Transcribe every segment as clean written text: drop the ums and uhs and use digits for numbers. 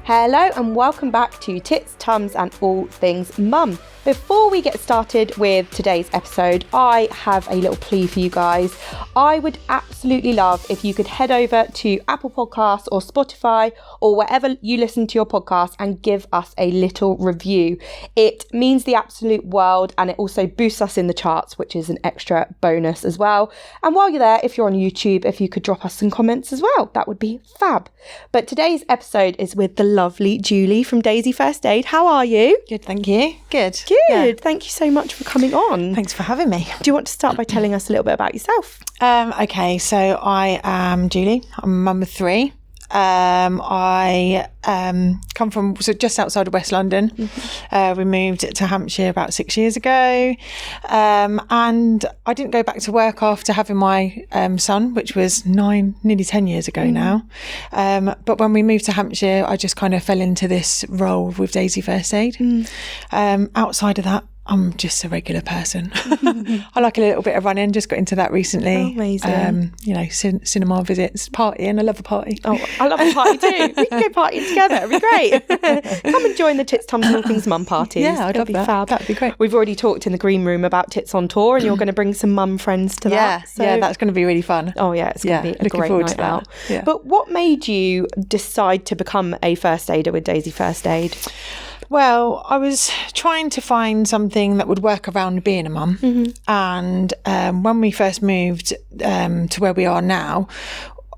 Hello and welcome back to Tits, Tums and All Things Mum. Before we get started with today's episode, I have a little plea for you guys. I would absolutely love if you could head over to Apple Podcasts or Spotify or wherever you listen to your podcast and give us a little review. It means the absolute world and it also boosts us in the charts, which is an extra bonus as well. And while you're there, if you're on YouTube, if you could drop us some comments as well, that would be fab. But today's episode is with the lovely Julie from Daisy First Aid. How are you? Good, thank you. Good. Yeah. Thank you so much for coming on. Thanks for having me. Do you want to start by telling us a little bit about yourself? Okay, so I am Julie. I'm a mum of three. I come from just outside of West London. We moved to Hampshire about 6 years ago, and I didn't go back to work after having my son, which was nearly 10 years ago now. But when we moved to Hampshire, I just kind of fell into this role with Daisy First Aid. Outside of that, I'm just a regular person. I like a little bit of running, just got into that recently. Oh, amazing. Cinema visits, partying. I love a party. Oh, I love a party too. We can go partying together. It'd be great. Come and join the Tits, Tums and All Things Mum parties. Yeah, I'd love that. Fab. That'd be great. We've already talked in the green room about Tits on Tour and you're going to bring some mum friends to that. Yeah, that's going to be really fun. Oh yeah, it's going to be a great night out. Yeah. But what made you decide to become a first aider with Daisy First Aid? Well, I was trying to find something that would work around being a mum. And when we first moved to where we are now,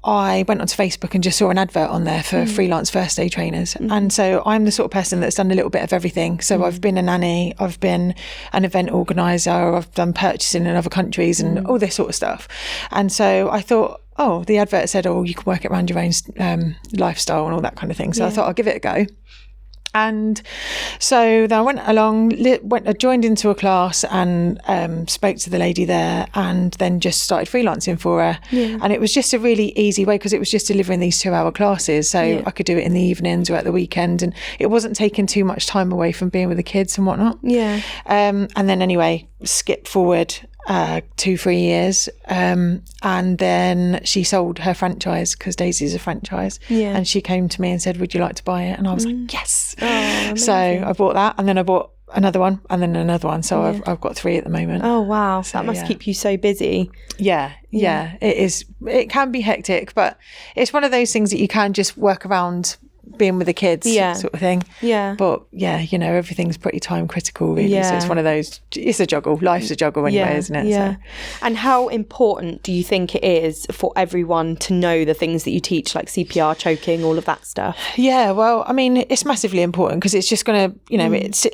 I went onto Facebook and just saw an advert on there for freelance first aid trainers. And so I'm the sort of person that's done a little bit of everything. So I've been a nanny, I've been an event organiser, I've done purchasing in other countries and all this sort of stuff. And so I thought, the advert said, you can work it around your own lifestyle and all that kind of thing. So I thought I'll give it a go. And so then I went along, joined into a class and spoke to the lady there and then just started freelancing for her. And it was just a really easy way because it was just delivering these 2-hour classes. So I could do it in the evenings or at the weekend and it wasn't taking too much time away from being with the kids and whatnot. And then anyway, skip forward 2-3 years and then she sold her franchise because Daisy's a franchise and she came to me and said, would you like to buy it? And I was like, yes. So I bought that and then I bought another one and then another one. So I've got 3 at the moment. Oh wow, so, that must keep you so busy. Yeah, it is. It can be hectic, but it's one of those things that you can just work around being with the kids sort of thing. But everything's pretty time critical really. So it's one of those, it's a juggle. Life's a juggle anyway, isn't it? So. And how important do you think it is for everyone to know the things that you teach, like CPR, choking, all of that stuff? Yeah, well, I mean, it's massively important because it's just going to,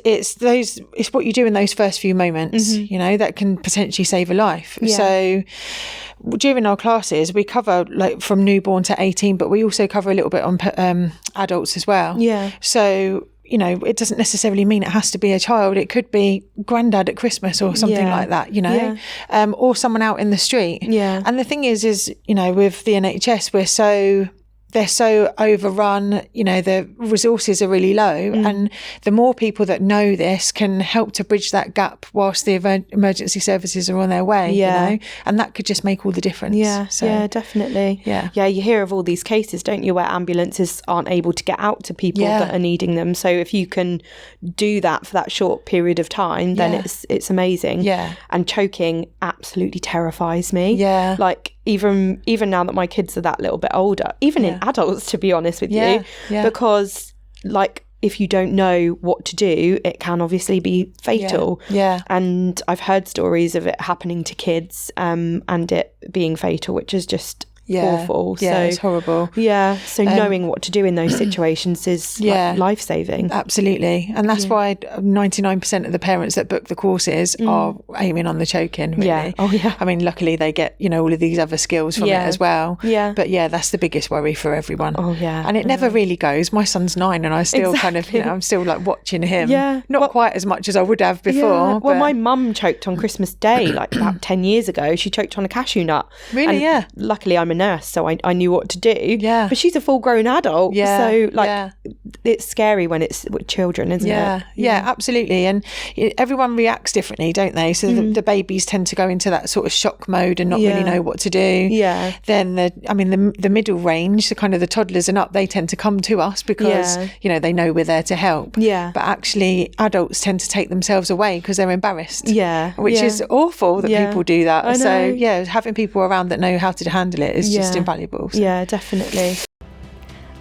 it's what you do in those first few moments, that can potentially save a life. So during our classes, we cover like from newborn to 18, but we also cover a little bit on adults as well. So, it doesn't necessarily mean it has to be a child. It could be granddad at Christmas or something like that, or someone out in the street. And the thing is, with the NHS, they're so overrun, the resources are really low and the more people that know this can help to bridge that gap whilst the emergency services are on their way, and that could just make all the difference. Definitely. You hear of all these cases, don't you, where ambulances aren't able to get out to people that are needing them. So if you can do that for that short period of time, then it's amazing. And choking absolutely terrifies me. Like even now that my kids are that little bit older, even in adults, to be honest with you, because like if you don't know what to do, it can obviously be fatal. And I've heard stories of it happening to kids and it being fatal, which is just awful. So it's horrible. So knowing what to do in those situations is like life-saving. Absolutely. And that's why 99% of the parents that book the courses are aiming on the choking, really. I mean, luckily they get, all of these other skills from it as well. But that's the biggest worry for everyone. And it never really goes. My son's 9 and I still kind of, I'm still like watching him. Not quite as much as I would have before. Well, my mum choked on Christmas Day, like about 10 years ago. She choked on a cashew nut. Really? And luckily I'm a nurse, so I knew what to do. Yeah. But she's a full grown adult. Yeah. So like it's scary when it's with children, isn't it? Yeah, absolutely. And everyone reacts differently, don't they? So the babies tend to go into that sort of shock mode and not really know what to do. Yeah. Then the middle range, the kind of the toddlers and up, they tend to come to us because, they know we're there to help. Yeah. But actually adults tend to take themselves away because they're embarrassed. Yeah. Which is awful that people do that. I know. So having people around that know how to handle it is just invaluable. So. Yeah, definitely.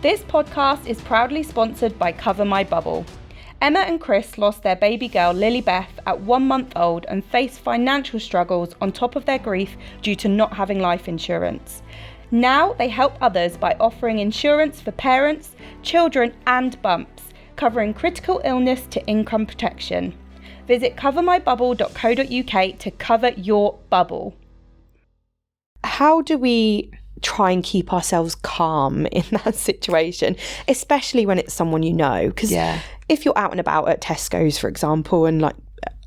This podcast is proudly sponsored by Cover My Bubble. Emma and Chris lost their baby girl Lily Beth at 1 month old and faced financial struggles on top of their grief due to not having life insurance. Now they help others by offering insurance for parents, children and bumps, covering critical illness to income protection. Visit covermybubble.co.uk to cover your bubble. How do we try and keep ourselves calm in that situation, especially when it's someone you know? Because if you're out and about at Tesco's, for example, and like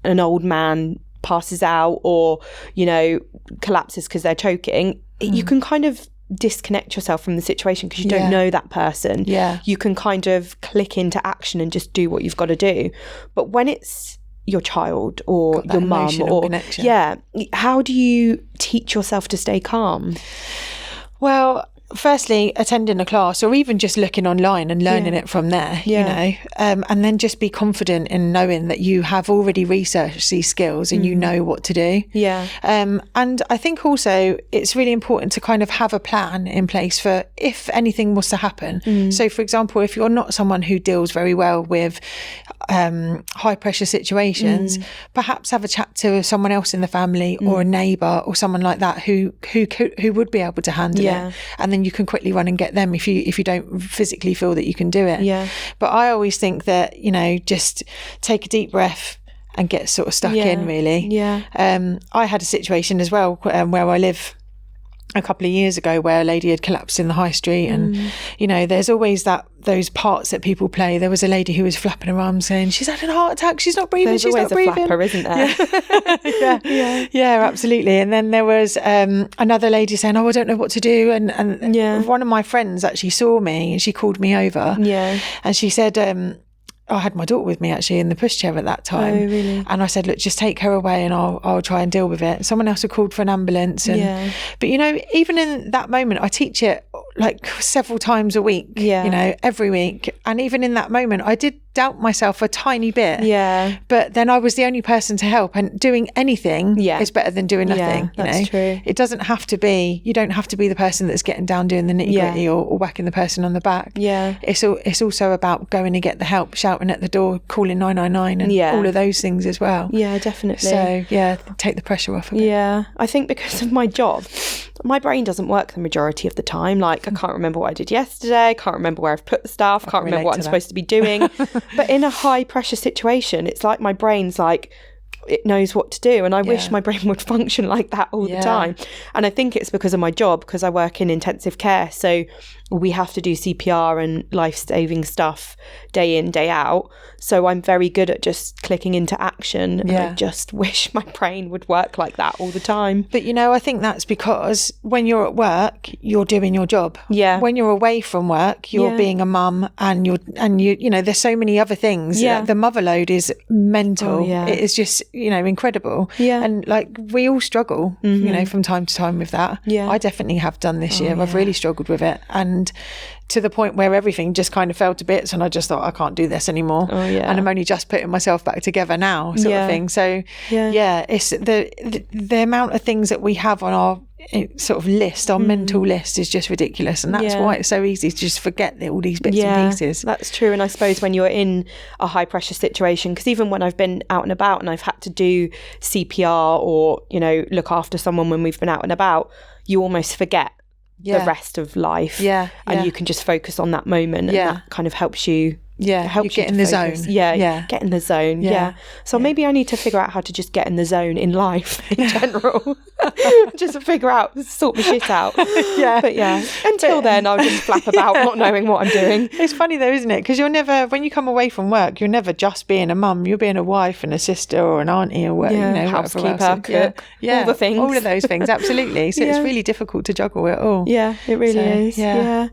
an old man passes out or, collapses because they're choking, you can kind of disconnect yourself from the situation because you don't know that person. Yeah. You can kind of click into action and just do what you've got to do. But when it's your child or your mum or connection. How do you teach yourself to stay calm? Well, firstly, attending a class or even just looking online and learning it from there, and then just be confident in knowing that you have already researched these skills and you know what to do. And I think also it's really important to kind of have a plan in place for if anything was to happen. So for example, if you're not someone who deals very well with high pressure situations, perhaps have a chat to someone else in the family or a neighbour or someone like that who would be able to handle it, and then you can quickly run and get them if you don't physically feel that you can do it. But I always think that just take a deep breath and get sort of stuck in, really. I had a situation as well where I live a couple of years ago where a lady had collapsed in the high street, and there's always those parts that people play. There was a lady who was flapping her arms saying she's had a heart attack, she's not breathing, she's not breathing. There's always a flapper, isn't there? Yeah, absolutely. And then there was another lady saying, I don't know what to do, and one of my friends actually saw me and she called me over and she said, I had my daughter with me actually in the pushchair at that time. Oh, really? And I said, look, just take her away and I'll try and deal with it. Someone else had called for an ambulance. But even in that moment, I teach it like several times a week, every week. And even in that moment, I did doubt myself a tiny bit. But then I was the only person to help, and doing anything is better than doing nothing. That's true. It doesn't have to be, you don't have to be the person that's getting down doing the nitty gritty or whacking the person on the back. It's also about going to get the help, shouting at the door, calling 999 and all of those things as well. Definitely. So take the pressure off of it. I think because of my job, my brain doesn't work the majority of the time. Like I can't remember what I did yesterday, can't remember where I've put the stuff, can't remember what I'm supposed to be doing. But in a high pressure situation, it's like my brain's like, it knows what to do, and I wish my brain would function like that all the time. And I think it's because of my job, because I work in intensive care, so we have to do CPR and life-saving stuff day in, day out. So I'm very good at just clicking into action, and I just wish my brain would work like that all the time. But I think that's because when you're at work, you're doing your job. When you're away from work, you're being a mum, and you there's so many other things. The mother load is mental. It is just incredible. And like we all struggle, from time to time with that. I definitely have done this year. I've really struggled with it, and to the point where everything just kind of fell to bits, and I just thought I can't do this anymore. And I'm only just putting myself back together now, sort of thing. So it's the amount of things that we have on our sort of list, our mental list, is just ridiculous, and that's why it's so easy to just forget all these bits and pieces. That's true. And I suppose when you're in a high pressure situation, because even when I've been out and about and I've had to do CPR or look after someone when we've been out and about, you almost forget the rest of life, and you can just focus on that moment, and that kind of helps you Yeah, it helps you get to in the focus. zone. Yeah, get in the zone. Yeah. So maybe I need to figure out how to just get in the zone in life in general. Just to figure out, sort my shit out. But until then, I'll just flap about not knowing what I'm doing. It's funny though, isn't it? Because you're never, when you come away from work, you're never just being a mum. You're being a wife and a sister or an auntie or whatever, housekeeper, cook, all the things. All of those things, absolutely. So it's really difficult to juggle it all. Yeah, it really is. Yeah.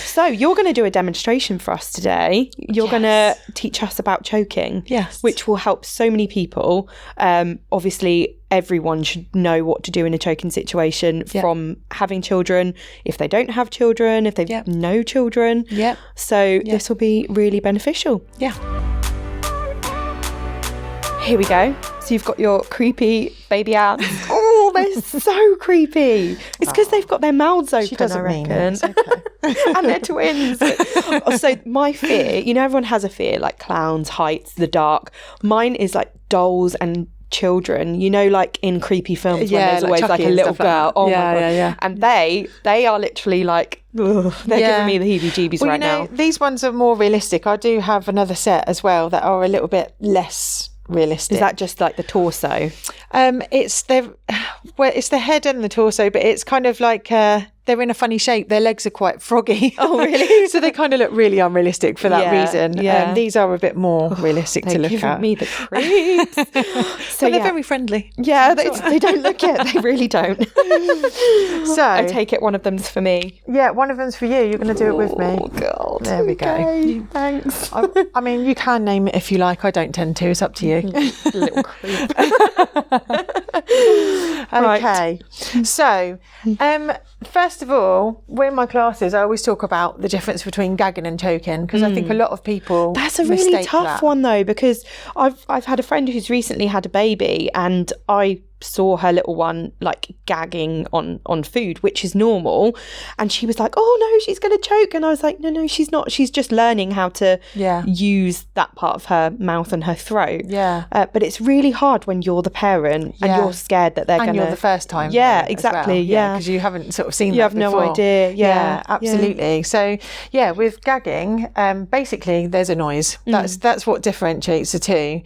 So you're going to do a demonstration for us today. You're going to teach us about choking. Yes. Which will help so many people. Obviously, everyone should know what to do in a choking situation from having children, if they don't have children, if they've no children. Yeah. So this will be really beneficial. Yeah. Here we go. So you've got your creepy baby ants. Oh, they're so creepy. It's because they've got their mouths open, I reckon. It's okay. And they're twins. So my fear, everyone has a fear, like clowns, heights, the dark. Mine is like dolls and children, like in creepy films when there's always like a little girl. Oh my God. Yeah. And they are literally like, they're giving me the heebie-jeebies right now. These ones are more realistic. I do have another set as well that are a little bit less realistic. Is that just like the torso? It's the head and the torso, but it's kind of like they're in a funny shape. Their legs are quite froggy. Oh, really? So they kind of look really unrealistic for that reason. Yeah. These are a bit more realistic to look at. They're giving me the creeps. So they're very friendly. Yeah, they don't look it. They really don't. So I take it one of them's for me. Yeah, one of them's for you. You're going to do it with me. Oh, God. There we go. Thanks. I mean, you can name it if you like. I don't tend to. It's up to you. Little creep. Okay. So, first of all, in my classes, I always talk about the difference between gagging and choking because I think a lot of people That's a really tough one though, because I've had a friend who's recently had a baby and I saw her little one like gagging on food, which is normal, and she was like, oh no, she's going to choke, and I was like, no, she's not, she's just learning how to use that part of her mouth and her throat. But it's really hard when you're the parent and you're scared that they're going to, you're the first time exactly because you haven't sort of seen you that have no before. idea. Absolutely. So with gagging, basically there's a noise. That's what differentiates the two.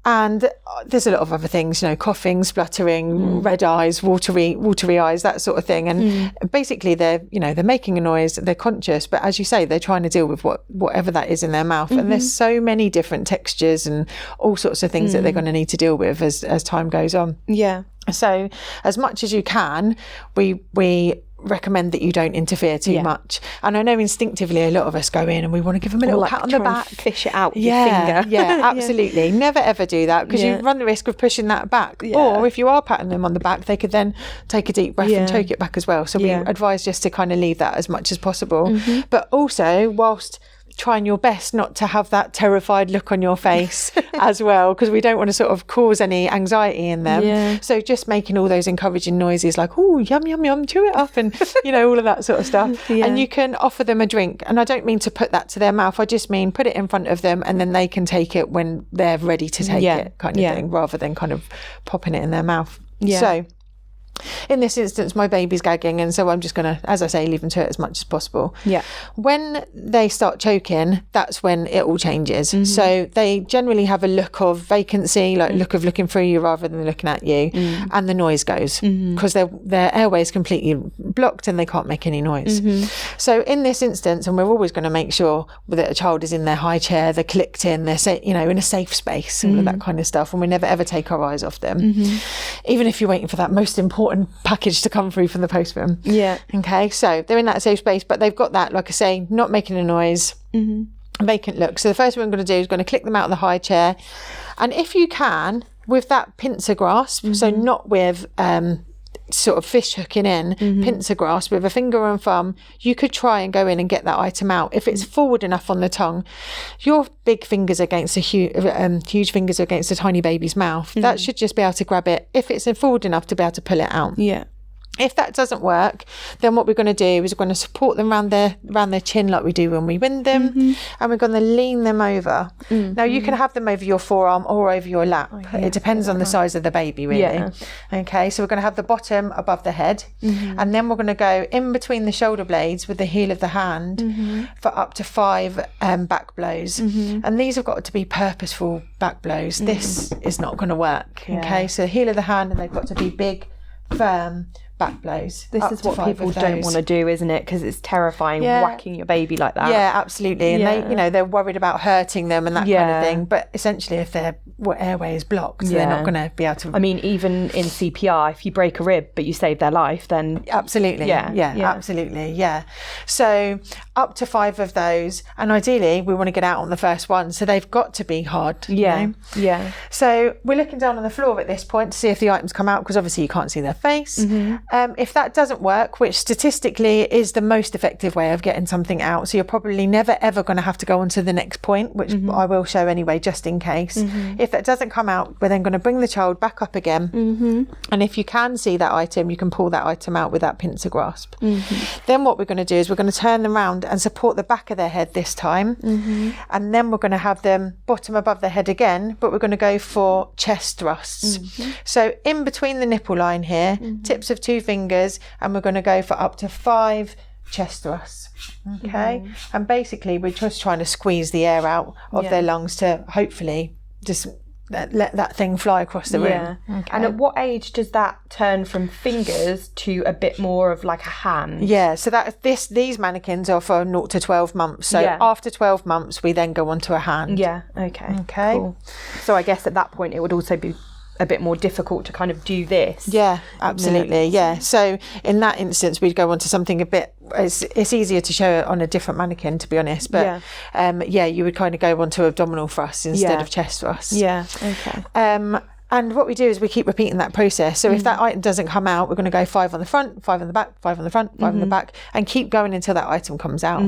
And there's a lot of other things, coughing, spluttering, red eyes, watery eyes, that sort of thing. And basically they're making a noise, they're conscious, but as you say, they're trying to deal with whatever that is in their mouth. And there's so many different textures and all sorts of things that they're going to need to deal with as time goes on. So as much as you can, we recommend that you don't interfere too much. And I know instinctively a lot of us go in and we want to give them a little pat on the back, fish it out with your finger. Absolutely. Never ever do that because you run the risk of pushing that back. Or if you are patting them on the back, they could then take a deep breath and choke it back as well. So we advise just to kind of leave that as much as possible. But also, whilst trying your best not to have that terrified look on your face as well, because we don't want to sort of cause any anxiety in them. So just making all those encouraging noises like, oh, yum, yum, yum, chew it up, and all of that sort of stuff. And you can offer them a drink, and I don't mean to put that to their mouth, I just mean put it in front of them and then they can take it when they're ready to take it, kind of thing, rather than kind of popping it in their mouth. So in this instance, my baby's gagging, and so I'm just going to, as I say, leave them to it as much as possible. When they start choking, that's when it all changes. So they generally have a look of vacancy, like look of looking through you rather than looking at you, and the noise goes because their airway is completely blocked and they can't make any noise. So in this instance, and we're always going to make sure that a child is in their high chair, they're clicked in, they're in a safe space, all of that kind of stuff, and we never ever take our eyes off them, even if you're waiting for that most important package to come through from the postman. Okay, so they're in that safe space, but they've got that, like I say, not making a noise, vacant look. So the first thing I'm going to do is going to click them out of the high chair, and if you can, with that pincer grasp, so not with sort of fish hooking in, pincer grasp with a finger and thumb, you could try and go in and get that item out. If it's forward enough on the tongue, your big fingers against the huge fingers against a tiny baby's mouth, that should just be able to grab it if it's forward enough to be able to pull it out. If that doesn't work, then what we're going to do is we're going to support them around their chin like we do when we wind them, and we're going to lean them over. Now you can have them over your forearm or over your lap. It depends on the size of the baby, really. Okay, so we're going to have the bottom above the head, and then we're going to go in between the shoulder blades with the heel of the hand for up to 5 back blows. And these have got to be purposeful back blows. This is not going to work. Okay, so heel of the hand, and they've got to be big, firm back blows. This is what people don't want to do, isn't it? Because it's terrifying whacking your baby like that. Yeah, absolutely. And they, you know, they're worried about hurting them and that kind of thing. But essentially, if their airway is blocked, they're not going to be able to. I mean, even in CPR, if you break a rib but you save their life, then absolutely, absolutely, So up to 5 of those, and ideally, we want to get out on the first one. So they've got to be hard. You know? So we're looking down on the floor at this point to see if the items come out, because obviously you can't see their face. If that doesn't work, which statistically is the most effective way of getting something out, so you're probably never ever going to have to go on to the next point, which I will show anyway, just in case. If that doesn't come out, we're then going to bring the child back up again. And if you can see that item, you can pull that item out with that pincer grasp. Then what we're going to do is we're going to turn them around and support the back of their head this time. And then we're going to have them bottom above their head again, but we're going to go for chest thrusts. So in between the nipple line here, tips of 2 fingers, and we're going to go for up to 5 chest thrusts. Okay, and basically we're just trying to squeeze the air out of their lungs to hopefully just let that thing fly across the room. Okay. And at what age does that turn from fingers to a bit more of like a hand? So that these mannequins are for 0 to 12 months. So after 12 months, we then go on to a hand. Okay. Cool. So I guess at that point it would also be a bit more difficult to kind of do this. Absolutely. So in that instance, we'd go on to something a bit, it's easier to show it on a different mannequin, to be honest, but you would kind of go on to abdominal thrusts instead of chest thrusts. And what we do is we keep repeating that process. So if that item doesn't come out, we're going to go 5 on the front, 5 on the back, 5 on the front, 5 on the back, and keep going until that item comes out.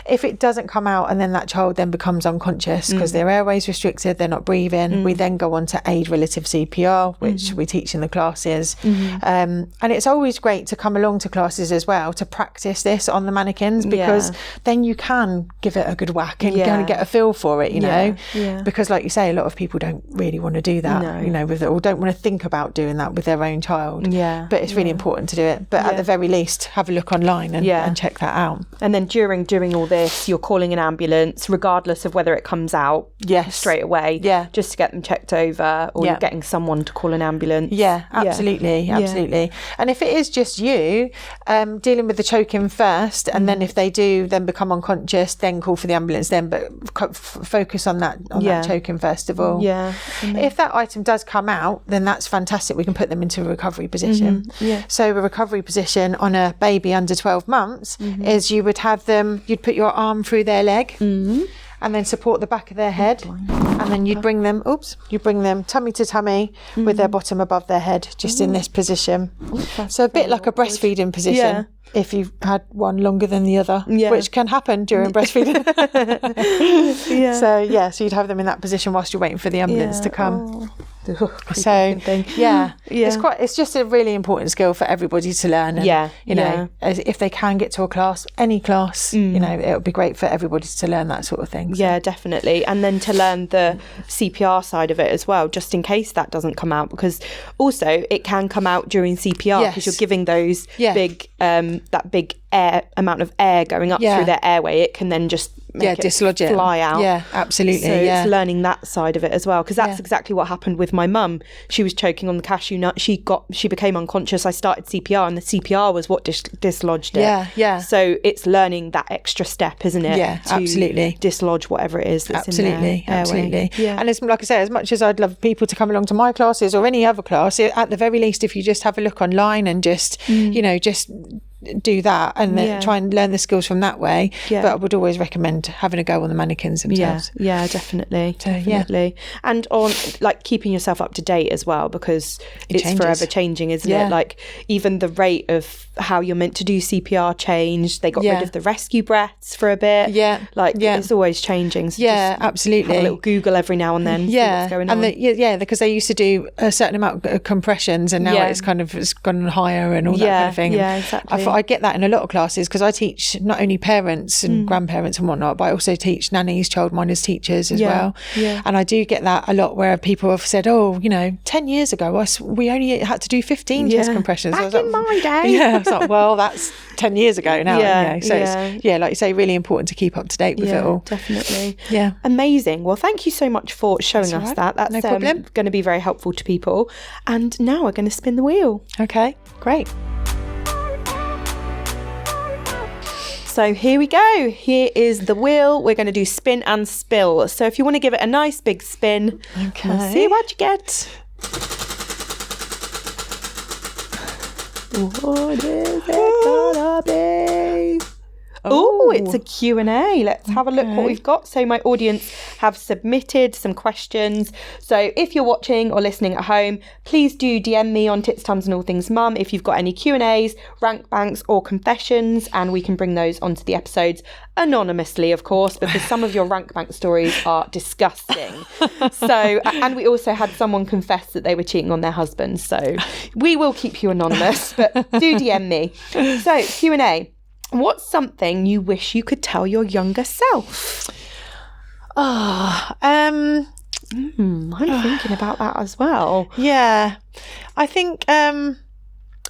If it doesn't come out, and then that child then becomes unconscious because their airway's restricted, they're not breathing, we then go on to aid relative CPR, which we teach in the classes. And it's always great to come along to classes as well to practice this on the mannequins, because then you can give it a good whack and kind of get a feel for it, you know, because like you say, a lot of people don't really want to do that, you know, or don't want to think about doing that with their own child. But it's really important to do it. But at the very least, have a look online and check that out. And then during doing all this, you're calling an ambulance, regardless of whether it comes out straight away, just to get them checked over, or you're getting someone to call an ambulance. Absolutely. And if it is just you, dealing with the choking first, and then if they do then become unconscious, then call for the ambulance then, but focus on that choking first of all. If that item does come out, then that's fantastic. We can put them into a recovery position. So a recovery position on a baby under 12 months is you would have them, you'd put your arm through their leg and then support the back of their head, and then you'd bring them tummy to tummy with their bottom above their head, just in this position. So a bit like a breastfeeding position. If you've had one longer than the other, which can happen during breastfeeding. So you'd have them in that position whilst you're waiting for the ambulance to come. So it's just a really important skill for everybody to learn, and you know, if they can get to a class, any class, you know, it would be great for everybody to learn that sort of thing. Definitely. And then to learn the CPR side of it as well, just in case that doesn't come out, because also it can come out during CPR because you're giving those big that big amount of air going up through their airway. It can then just make dislodge it fly out. Absolutely. So it's learning that side of it as well, because that's exactly what happened with my mum. She was choking on the cashew nut. She became unconscious. I started CPR, and the CPR was what dislodged it. So it's learning that extra step, isn't it? To absolutely dislodge whatever it is that's in their airway. And it's like I say, as much as I'd love people to come along to my classes or any other class, at the very least, if you just have a look online and just you know, just do that and then try and learn the skills from that way. But I would always recommend having a go on the mannequins themselves. Yeah, definitely. So, definitely. And on like keeping yourself up to date as well, because it's changes. forever changing, isn't it? Like even the rate of how you're meant to do CPR changed. They got rid of the rescue breaths for a bit. It's always changing. So absolutely. have a little Google every now and then. See what's going on. And because they used to do a certain amount of compressions, and now it's gone higher and all that kind of thing. Yeah, exactly. I thought I get that in a lot of classes, because I teach not only parents and grandparents and whatnot, but I also teach nannies, childminders, teachers as well. And I do get that a lot, where people have said, 10 years ago we only had to do 15 chest compressions. Back in my day. I was like, well, that's 10 years ago now. So it's like you say, really important to keep up to date with it all. Definitely. Yeah. Amazing. Well, thank you so much for showing us that. That's no problem. Going to be very helpful to people. And now we're going to spin the wheel. Okay, great. So here we go. Here is the wheel. We're going to do spin and spill. So if you want to give it a nice big spin, we'll see what you get. What is it gonna be? Oh, it's a Q&A. Let's have a look what we've got. So my audience have submitted some questions. So if you're watching or listening at home, please do DM me on titstumsandallthingsmum if you've got any Q&As, rank banks or confessions, and we can bring those onto the episodes anonymously, of course, because some of your rank bank stories are disgusting. So, and we also had someone confess that they were cheating on their husbands. So we will keep you anonymous, but do DM me. So Q&A. What's something you wish you could tell your younger self? I'm thinking about that as well. Yeah. I think I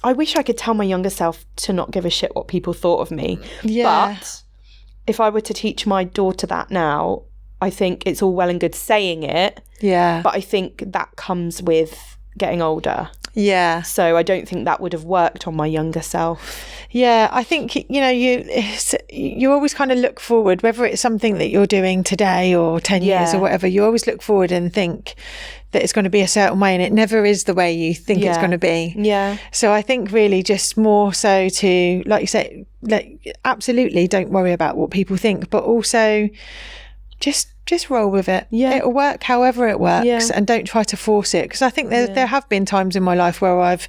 wish I could tell my younger self to not give a shit what people thought of me. Yeah. But if I were to teach my daughter that now, I think it's all well and good saying it. Yeah. But I think that comes with getting older. Yeah. So I don't think that would have worked on my younger self. Yeah, I think, you always kind of look forward, whether it's something that you're doing today or 10 years or whatever, you always look forward and think that it's going to be a certain way, and it never is the way you think it's going to be. Yeah. So I think really just more so to, like you say, absolutely don't worry about what people think, but also just roll with it. Yeah. It'll work however it works, and don't try to force it. Because I think there have been times in my life where I've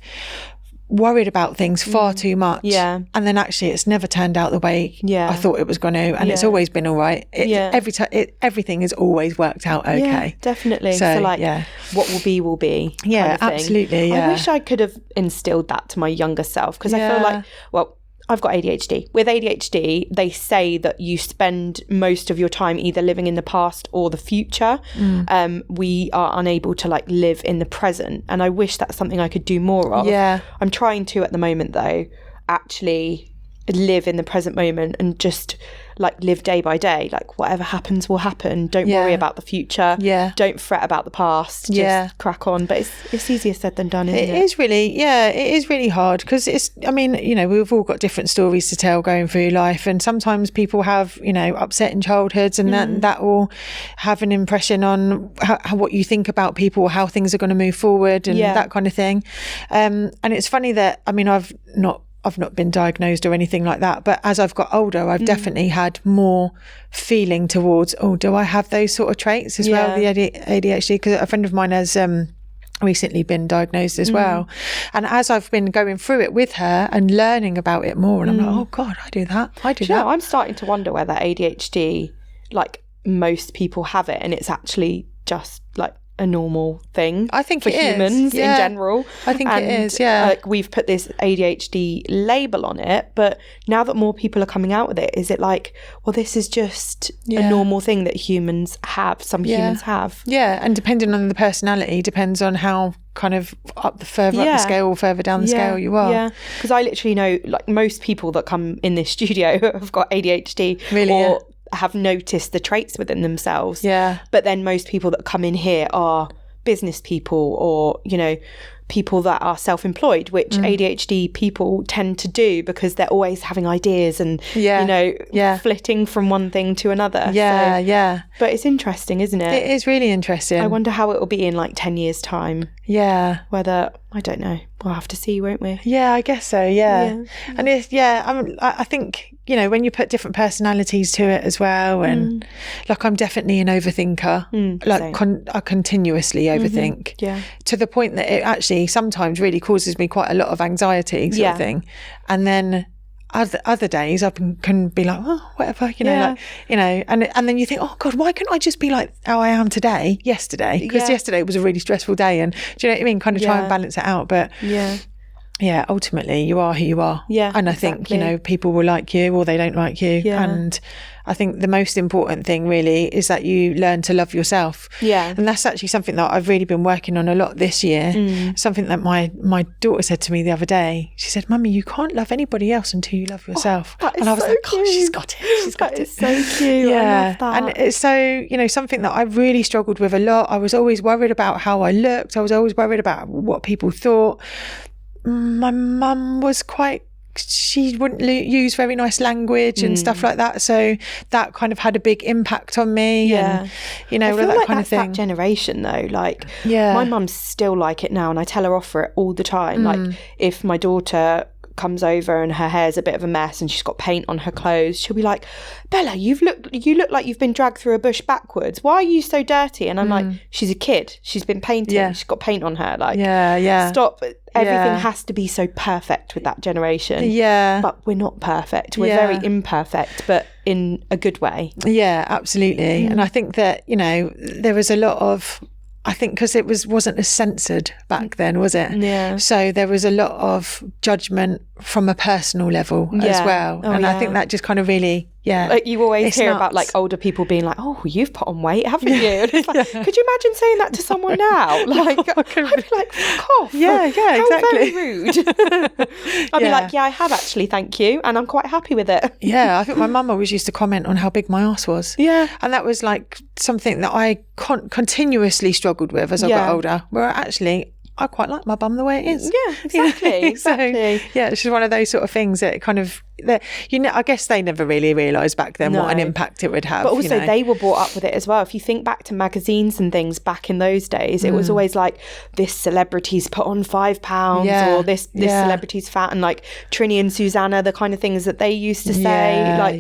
worried about things far too much. Yeah. And then actually it's never turned out the way I thought it was going to, and it's always been all right. Every time everything has always worked out okay. Yeah, definitely. So what will be will be. Yeah, kind of absolutely. Yeah. I wish I could have instilled that to my younger self, because I feel like, I've got ADHD. With ADHD, they say that you spend most of your time either living in the past or the future. We are unable to live in the present. And I wish that's something I could do more of. Yeah. I'm trying to at the moment, though, actually live in the present moment and just live day by day. Whatever happens will happen. Don't worry about the future. Yeah. Don't fret about the past. Just crack on. But it's easier said than done, isn't it? It is really, it is really hard, because we've all got different stories to tell going through life, and sometimes people have, upsetting childhoods, and that will have an impression on how what you think about people, how things are going to move forward, and that kind of thing. And it's funny that, I've not been diagnosed or anything like that, but as I've got older, I've definitely had more feeling towards, do I have those sort of traits as well, the ADHD? Because a friend of mine has recently been diagnosed as well. And as I've been going through it with her and learning about it more, and I'm like, oh God, I do that. I'm starting to wonder whether ADHD, most people have it, and it's actually just a normal thing. I think for humans in general. I think it is. Yeah, we've put this ADHD label on it, but now that more people are coming out with it, is it this is just a normal thing that humans have? Some humans have. Yeah, and depending on the personality, depends on how kind of further up the scale or further down the scale you are. Yeah, because I literally know most people that come in this studio have got ADHD. Really? Or have noticed the traits within themselves. Yeah. But then most people that come in here are business people, or, people that are self-employed, which ADHD people tend to do, because they're always having ideas and, flitting from one thing to another. Yeah. But it's interesting, isn't it? It is really interesting. I wonder how it will be in 10 years' time. Yeah. Whether I don't know. We'll have to see, won't we? Yeah, I guess so. Yeah. And I think, you know, when you put different personalities to it as well, and like I'm definitely an overthinker. I continuously overthink. Yeah. To the point that it actually sometimes really causes me quite a lot of anxiety sort of thing. And then other days I can be like, oh, whatever, you know, like, you know, and then you think, oh God, why can't I just be like how I am yesterday? Because yesterday was a really stressful day, and do you know what I mean? Kind of try and balance it out. But yeah, ultimately you are who you are. Yeah. And I think, you know, people will like you or they don't like you. Yeah. And I think the most important thing really is that you learn to love yourself. Yeah. And that's actually something that I've really been working on a lot this year. Something that my daughter said to me the other day. She said, Mummy, you can't love anybody else until you love yourself. And I was like, oh, she's got it. She's got it. It's so cute. Yeah. I love that. And it's so, you know, something that I really struggled with a lot. I was always worried about how I looked. I was always worried about what people thought. My mum was she wouldn't use very nice language and stuff like that, so that kind of had a big impact on me. And you know, I feel that like kind that's of thing. that generation though, like my mum's still like it now, and I tell her off for it all the time. Like if my daughter comes over and her hair's a bit of a mess and she's got paint on her clothes, she'll be like, Bella, you look like you've been dragged through a bush backwards. Why are you so dirty? And I'm like, she's a kid. She's been painting. She's got paint on her. Like, stop. Everything has to be so perfect with that generation. Yeah. But we're not perfect. We're very imperfect, but in a good way. Yeah, absolutely. And I think that, you know, there was a lot of, I think because it wasn't as censored back then, was it? Yeah. So there was a lot of judgment from a personal level as well. And I think that just kind of really, like you always hear about like older people being like, oh, you've put on weight, haven't you? And it's like, could you imagine saying that to someone now? Like, I'd be like, fuck off. Yeah, exactly. How very rude. I'd be like, yeah, I have actually, thank you. And I'm quite happy with it. Yeah, I think my mum always used to comment on how big my arse was. Yeah. And that was like something that I continuously struggled with as I got older, where actually I quite like my bum the way it is. Yeah, exactly. So, yeah, it's just one of those sort of things that kind of, you know, I guess they never really realised back then what an impact it would have. But also they were brought up with it as well. If you think back to magazines and things back in those days, it was always like, this celebrity's put on 5 pounds or this celebrity's fat, and like Trini and Susanna, the kind of things that they used to say.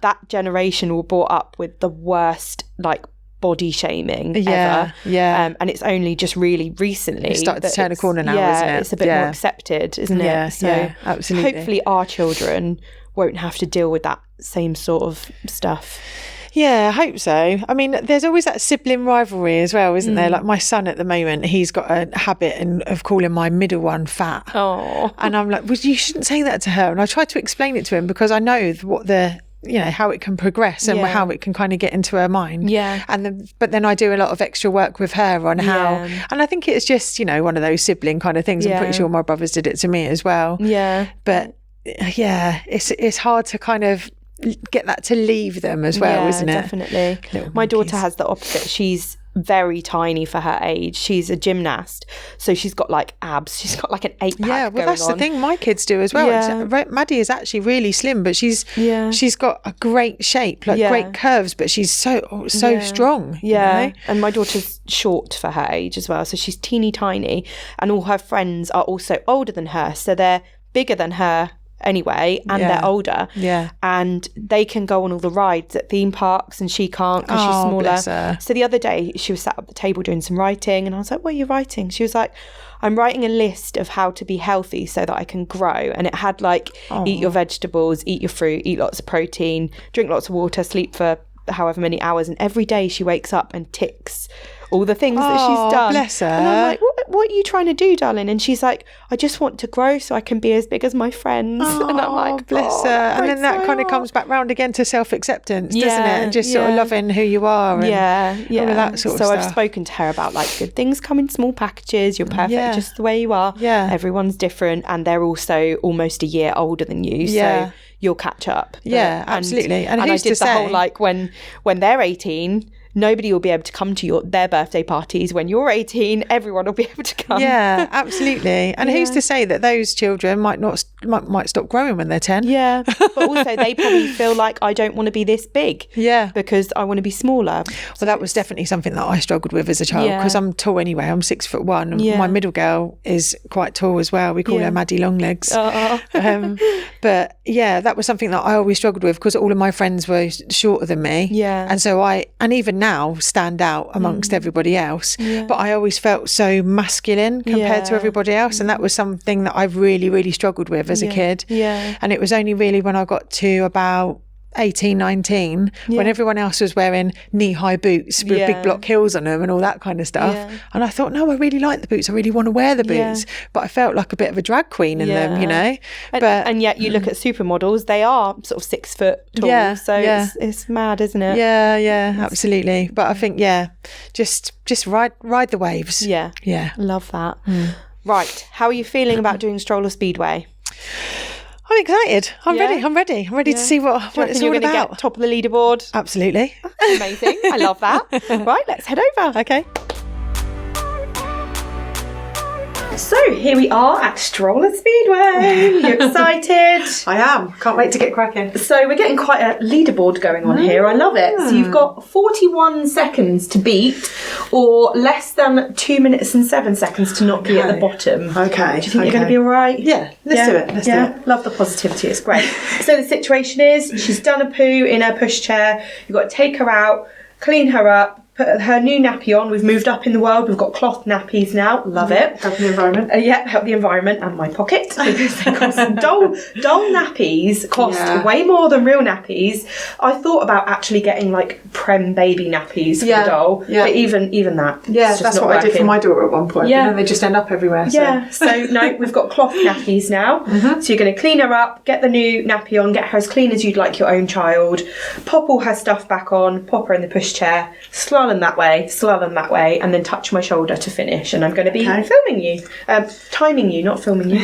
That generation were brought up with the worst like body shaming ever. And it's only just really recently it's started to turn a corner now, isn't it? It's a bit more accepted, isn't it? So absolutely. Hopefully our children won't have to deal with that same sort of stuff. Yeah, I hope so. I mean, there's always that sibling rivalry as well, isn't there? Like my son at the moment, he's got a habit of calling my middle one fat. Oh. And I'm like, well, you shouldn't say that to her. And I tried to explain it to him because I know what you know, how it can progress and how it can kind of get into her mind. Yeah. But then I do a lot of extra work with her on how, and I think it's just, you know, one of those sibling kind of things. I'm pretty sure my brothers did it to me as well. Yeah. But yeah, it's hard to kind of get that to leave them as well, isn't it? Definitely. My daughter has the opposite. She's very tiny for her age. She's a gymnast, so she's got like abs. She's got like an 8-pack. Yeah, well, that's the thing. My kids do as well. Yeah. Maddie is actually really slim, but she's got a great shape, like great curves, but she's so strong. Yeah, you know? And my daughter's short for her age as well, so she's teeny tiny, and all her friends are also older than her, so they're bigger than her anyway, and they're older, and they can go on all the rides at theme parks and she can't because she's smaller. Bless her. So the other day she was sat at the table doing some writing, and I was like, what are you writing? She was like, I'm writing a list of how to be healthy so that I can grow, and it had like eat your vegetables, eat your fruit, eat lots of protein, drink lots of water, sleep for however many hours, and every day she wakes up and ticks all the things that she's done. Bless her. And I'm like, what are you trying to do, darling? And she's like, I just want to grow so I can be as big as my friends. And I'm like, bless her. And then that kind of comes back round again to self-acceptance, doesn't it? And just sort of loving who you are and all of that sort of stuff. So I've spoken to her about like, good things come in small packages. You're perfect just the way you are. Yeah. Everyone's different, and they're also almost a year older than you. Yeah. So you'll catch up. Yeah, absolutely. And I did the whole like when they're 18, nobody will be able to come to their birthday parties when you're 18. Everyone will be able to come. Yeah, absolutely. And who's to say that those children might stop growing when they're 10? Yeah, but also they probably feel like, I don't want to be this big. Yeah, because I want to be smaller. Well, that was definitely something that I struggled with as a child, because I'm tall anyway. I'm 6'1". Yeah. My middle girl is quite tall as well. We call her Maddie Longlegs. But yeah, that was something that I always struggled with, because all of my friends were shorter than me. Yeah. And so and even now, stand out amongst everybody else. Yeah. But I always felt so masculine compared to everybody else. And that was something that I really, really struggled with as a kid. Yeah. And it was only really when I got to about 18, 19, when everyone else was wearing knee-high boots with big block heels on them and all that kind of stuff. Yeah. And I thought, no, I really like the boots. I really want to wear the boots. But I felt like a bit of a drag queen in them, you know. And yet you look at supermodels, they are sort of 6 foot tall. Yeah, so it's mad, isn't it? Yeah, absolutely. But I think, just ride the waves. Yeah. Love that. Right. How are you feeling about doing Stroller Speedway? I'm excited. I'm ready. I'm ready to see what it's all about. You're going to get top of the leaderboard? Absolutely. Amazing. I love that. Right, let's head over. Okay. So here we are at Stroller Speedway. You excited? I am. Can't wait to get cracking. So we're getting quite a leaderboard going on here. I love it. So you've got 41 seconds to beat, or less than 2 minutes and 7 seconds to not be at the bottom. Okay. Do you think you're going to be all right? Yeah. Let's do it. Let's do it. Love the positivity. It's great. So the situation is, she's done a poo in her pushchair. You've got to take her out, clean her up, put her new nappy on. We've moved up in the world. We've got cloth nappies now. Love it. Help the environment. Help the environment and my pocket, because they cost dull nappies cost way more than real nappies. I thought about actually getting like prem baby nappies for the doll, but even that, that's what I did for my daughter at one point. Yeah, and they just end up everywhere. So. Yeah, so no, we've got cloth nappies now. So you're going to clean her up, get the new nappy on, get her as clean as you'd like your own child, pop all her stuff back on, pop her in the pushchair, slalom that way, and then touch my shoulder to finish. And I'm going to be filming you, timing you, not filming you.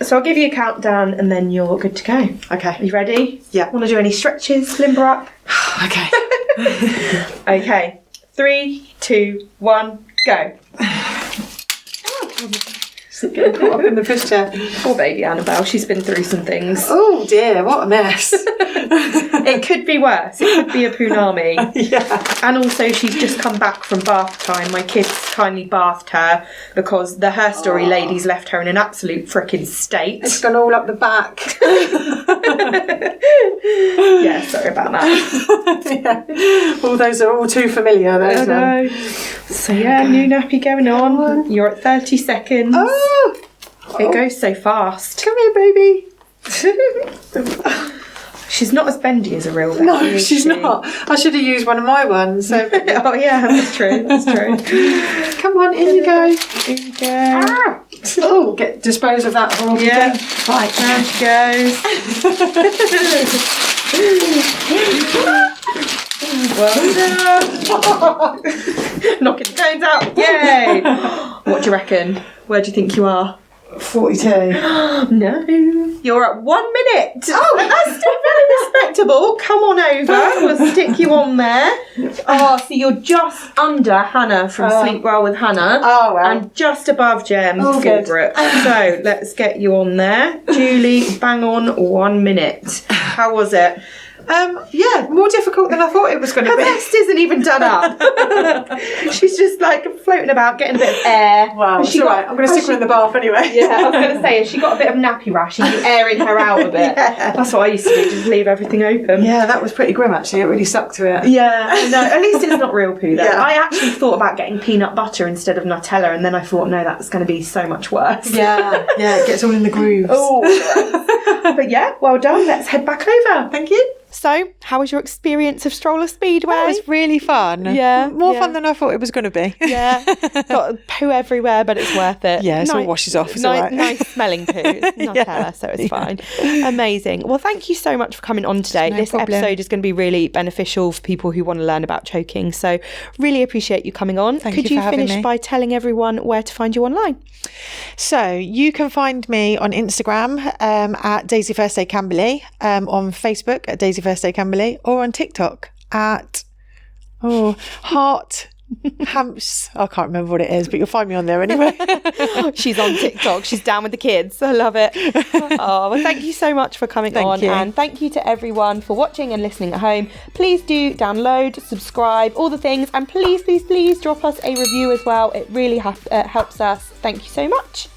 So I'll give you a countdown and then you're good to go. Okay. Are you ready? Yeah. Want to do any stretches, limber up? Okay. Okay. 3, 2, 1, go. Getting caught up in the pushchair. Poor baby Annabelle, she's been through some things. Oh dear, what a mess. It could be worse. It could be a punami. And also she's just come back from bath time. My kids kindly bathed her because the Her Story ladies left her in an absolute frickin' state. It's gone all up the back. Yeah, sorry about that. All those are all too familiar. Those I know. So new nappy going on. You're at 30 seconds. It goes so fast. Come here, baby. She's not as bendy as a real baby. No, she's not. I should have used one of my ones. So. Oh yeah, that's true. Come on, in you go. In you go. Oh, dispose of that horrible thing. Right, there she goes. Well done. Knocking the cones out. Yay. What do you reckon? Where do you think you are? 42. No. You're at 1 minute. Oh, that's still very respectable. Come on over. We'll stick you on there. Oh, so you're just under Hannah from Sleep Well with Hannah. Oh, wow. And just above Jem Fulbrook. So let's get you on there. Julie, bang on 1 minute. How was it? More difficult than I thought it was going to be. Her vest isn't even done up. She's just like floating about, getting a bit of air. Wow, it's all right. I'm going to stick her in the bath anyway. Yeah, I was going to say, she got a bit of nappy rash and you're airing her out a bit. That's what I used to do, just leave everything open. Yeah, that was pretty grim actually. It really stuck to it. Yeah, no, at least it's not real poo though. Yeah. I actually thought about getting peanut butter instead of Nutella, and then I thought, no, that's going to be so much worse. Yeah, it gets all in the grooves. Oh, but yeah, well done. Let's head back over. Thank you. So, how was your experience of Stroller Speedway? It was really fun. Yeah. More fun than I thought it was going to be. Yeah. Got poo everywhere, but it's worth it. Yeah, it all washes off. It's all right. Nice smelling poo. It's Nutella, so it's fine. Amazing. Well, thank you so much for coming on today. This episode is going to be really beneficial for people who want to learn about choking. So, really appreciate you coming on. Could you finish by telling everyone where to find you online? So, you can find me on Instagram at Daisy First Day Camberley, on Facebook at Daisy First Day Camberley, or on TikTok at Oh, heart. Hamps. I can't remember what it is, but you'll find me on there anyway. She's on TikTok. She's down with the kids. I love it. Oh, well, thank you so much for coming on. And thank you to everyone for watching and listening at home. Please do download, subscribe, all the things. And please, please, please drop us a review as well. It really helps us. Thank you so much.